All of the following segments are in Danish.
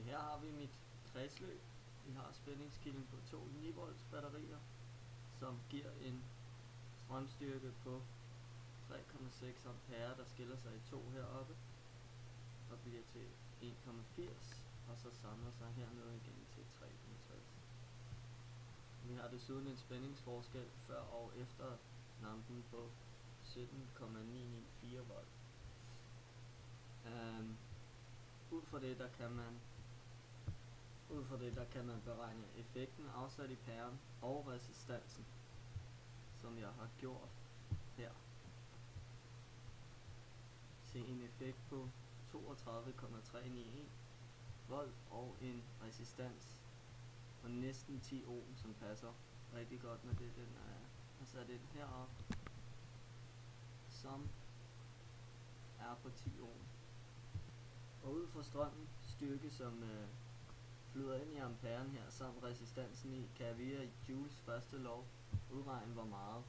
Her har vi mit kredsløb. Vi har spændingskilden på to 9 volts batterier, som giver en strømstyrke på 3,6 ampere, der skiller sig i to heroppe og bliver til 1,80 og så samler sig hernede igen til 3,60. Vi har desuden en spændingsforskel før og efter lampen på 17,994 volt. Ud fra det der kan man beregne effekten afsat i pæren og resistansen, som jeg har gjort her, til en effekt på 32,391 volt og en resistans på næsten 10 ohm, som passer rigtig godt med det, den er sat ind heroppe, som er på 10 ohm. Og ud fra strømmen styrke, som flyder ind i amperen her, samt resistansen i, kan jeg via Joules første lov udregne, hvor meget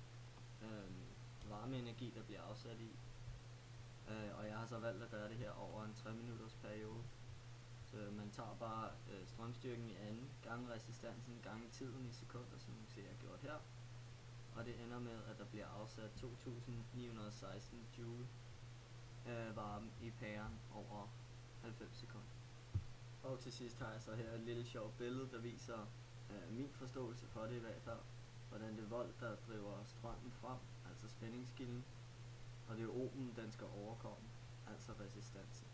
varmeenergi der bliver afsat i. Og jeg har så valgt at gøre det her over en 3 minutters periode. Så man tager bare strømstyrken i anden gange resistansen gange tiden i sekunder, som man ser jeg har gjort her. Og det ender med, at der bliver afsat 2916 joule varme i pæren over 90 sekunder. Og til sidst har jeg så her et lille sjovt billede, der viser min forståelse for det i hvert fald. Hvordan det er volt, der driver strømmen frem, altså spændingskilden. Og det er ohmen, den skal overkomme, altså resistansen.